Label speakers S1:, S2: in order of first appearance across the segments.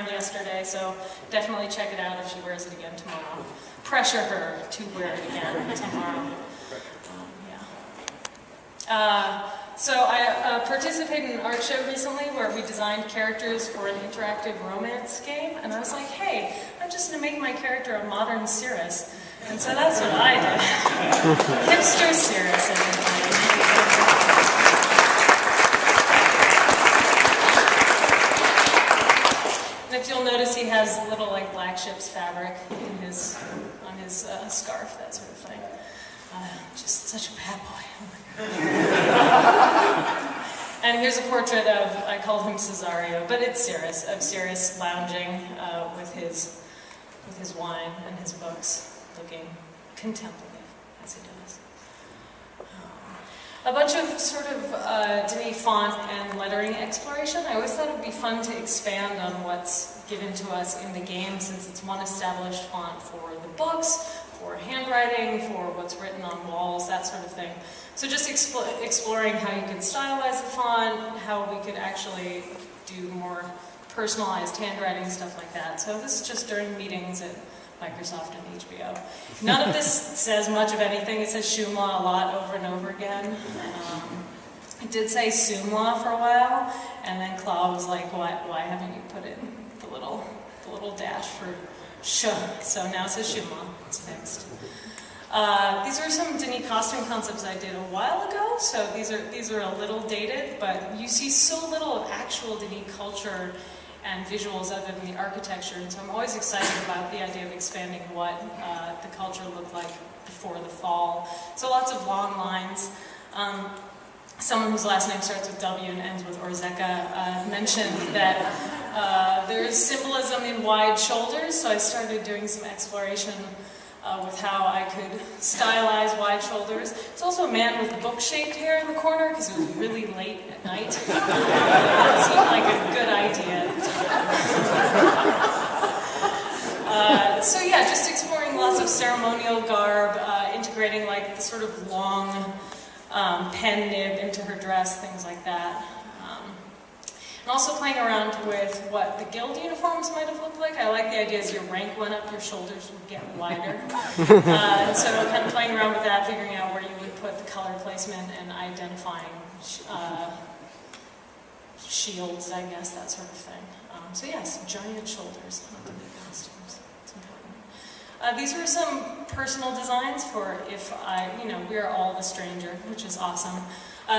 S1: yesterday, so definitely check it out if she wears it again tomorrow. Pressure her to wear it again tomorrow. So I participated in an art show recently where we designed characters for an interactive romance game, and I was like, hey, I'm just going to make my character a modern Cirrus. And so that's what I did. Hipster Cirrus, everybody. And if you'll notice, he has little like black ship's fabric in his, on his scarf, that sort of thing. Just such a bad boy. And here's a portrait of, I called him Cesario, but it's Cirrus, of Cirrus lounging with his wine and his books, looking contemplative, as he does. A bunch of sort of Denis font and lettering exploration. I always thought it would be fun to expand on what's given to us in the game, since it's one established font for the books, for handwriting, for what's written on walls, that sort of thing. So just exploring how you could stylize the font, how we could actually do more personalized handwriting, stuff like that. So this is just during meetings at Microsoft and HBO. None of this says much of anything. It says Shoomy a lot over and over again. It did say Sumla for a while, and then Claw was like, why haven't you put in the little dash for Sh? So now it says Shoomy. It's fixed. These are some Denis costume concepts I did a while ago, so these are a little dated, but you see so little of actual Denis culture and visuals other than the architecture, and so I'm always excited about the idea of expanding what the culture looked like before the fall. So lots of long lines. Someone whose last name starts with W and ends with Orzeka mentioned that there's symbolism in wide shoulders, so I started doing some exploration with how I could stylize wide shoulders. It's also a man with book-shaped hair in the corner because it was really late at night. It seemed like a good idea. So yeah, just exploring lots of ceremonial garb, integrating like the sort of long pen nib into her dress, things like that. And also playing around with what the guild uniforms might have looked like. I like the idea as your rank went up, your shoulders would get wider. And so kind of playing around with that, figuring out where you would put the color placement and identifying shields, I guess, that sort of thing. So yes, giant shoulders on the big costumes. It's important. These were some personal designs for if we are all the stranger, which is awesome.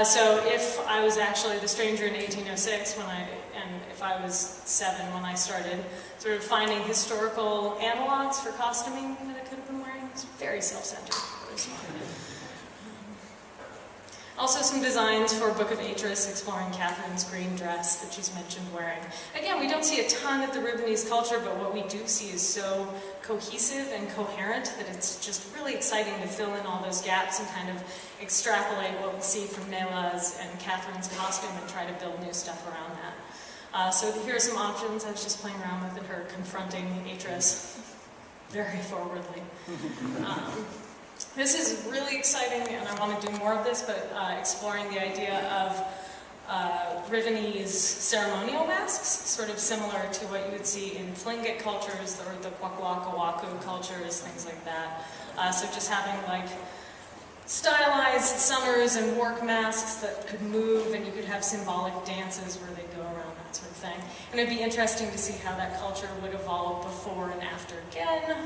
S1: So if I was actually the stranger in 1806 and if I was 7 when I started, sort of finding historical analogs for costuming that I could have been wearing, it was very self-centered. Also some designs for Book of Atris, exploring Catherine's green dress that she's mentioned wearing. Again, we don't see a ton of the Ribonese culture, but what we do see is so cohesive and coherent that it's just really exciting to fill in all those gaps and kind of extrapolate what we see from Nela's and Catherine's costume and try to build new stuff around that. So here are some options I was just playing around with, and her confronting Atris very forwardly. This is really exciting, and I want to do more of this, but exploring the idea of Rivonese ceremonial masks, sort of similar to what you would see in Tlingit cultures or the Kwakwakawaku cultures, things like that. So just having like stylized summers and work masks that could move, and you could have symbolic dances where they go around, that sort of thing. And it'd be interesting to see how that culture would evolve before and after. Again,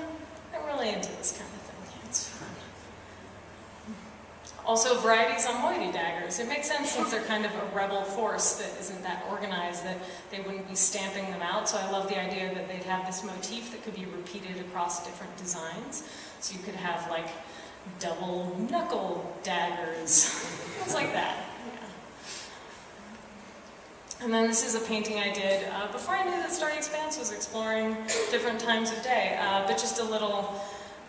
S1: I'm really into this kind of thing. It's fun. Also, varieties on moiety daggers. It makes sense since they're kind of a rebel force that isn't that organized that they wouldn't be stamping them out. So I love the idea that they'd have this motif that could be repeated across different designs. So you could have like double knuckle daggers, things like that. Yeah. And then this is a painting I did before I knew that Starry Expanse was exploring different times of day, but just a little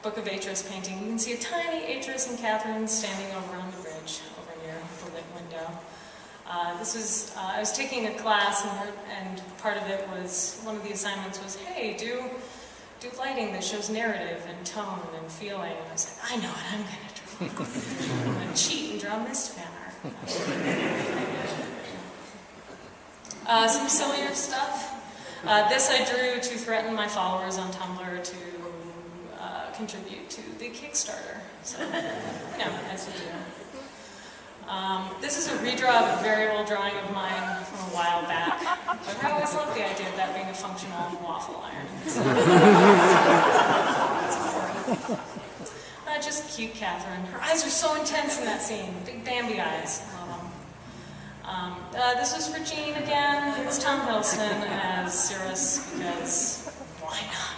S1: Book of Atris painting. You can see a tiny Atris and Catherine standing over on the bridge over near the lit window. I was taking a class, and part of it was, one of the assignments was, hey, do lighting that shows narrative and tone and feeling. And I was like, I know what I'm going to draw. I'm going to cheat and draw Mist Banner. Some sillier stuff. This I drew to threaten my followers on Tumblr to contribute to the Kickstarter. So, yeah, as you do. This is a redraw of a very old drawing of mine from a while back. But I always loved the idea of that being a functional waffle iron. So, just cute Catherine. Her eyes are so intense in that scene. Big Bambi eyes. I love them. This was for Jean again. It's Tom Hiddleston as Cirrus because why not?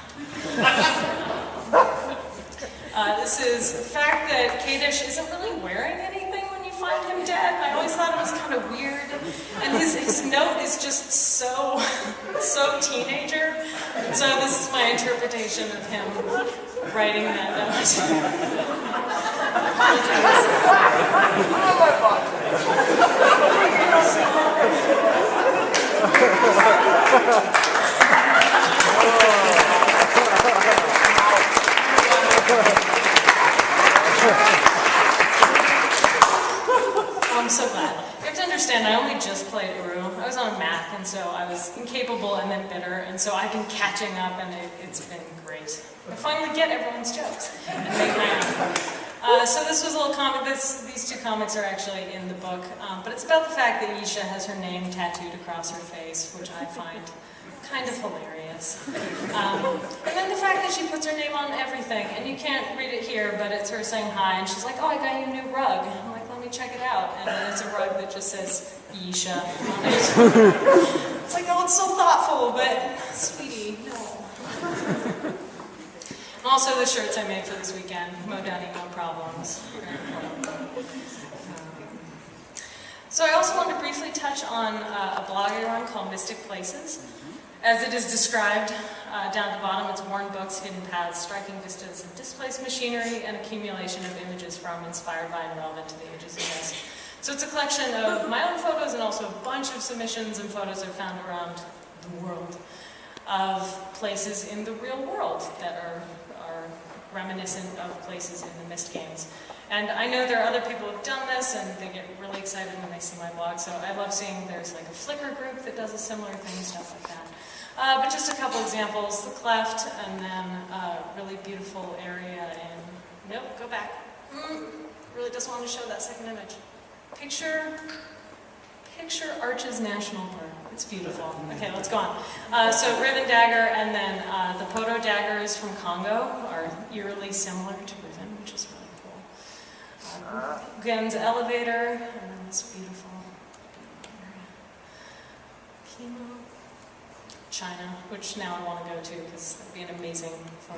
S1: This is the fact that Kadish isn't really wearing anything when you find him dead. I always thought it was kind of weird. And his note is just so teenager. And so this is my interpretation of him writing that note. I'm so glad. You have to understand, I only just played Uru. I was on Mac, and so I was incapable and then bitter, and so I've been catching up, and it's been great. I finally get everyone's jokes and make my own. So this was a little comic. These two comics are actually in the book, but it's about the fact that Isha has her name tattooed across her face, which I find kind of hilarious. And then the fact that she puts her name on everything, and you can't read it here, but it's her saying hi, and she's like, "Oh, I got you a new rug." I'm like, "Let me check it out." And then it's a rug that just says Isha on it. It's like, oh, it's so thoughtful, but sweetie, no. And also the shirts I made for this weekend, Modani, no problems. So I also want to briefly touch on a blog I run called Mystic Places. As it is described down at the bottom, it's worn books, hidden paths, striking vistas of displaced machinery, and accumulation of images from, inspired by, and relevant to the ages of this. So it's a collection of my own photos and also a bunch of submissions and photos I've found around the world of places in the real world that are reminiscent of places in the Myst games. And I know there are other people who have done this, and they get really excited when they see my blog, so I love seeing there's like a Flickr group that does a similar thing, stuff like that. But just a couple examples, the Cleft, and then a really beautiful area in, nope, go back. Really doesn't want to show that second image. Picture Arches National Park. It's beautiful. Okay, let's go on. So Riven Dagger, and then the Poto daggers from Congo are eerily similar to Riven, which is really cool. Gen's Elevator, and then this beautiful area. Chemo. China, which now I want to go to because that'd be an amazing photo.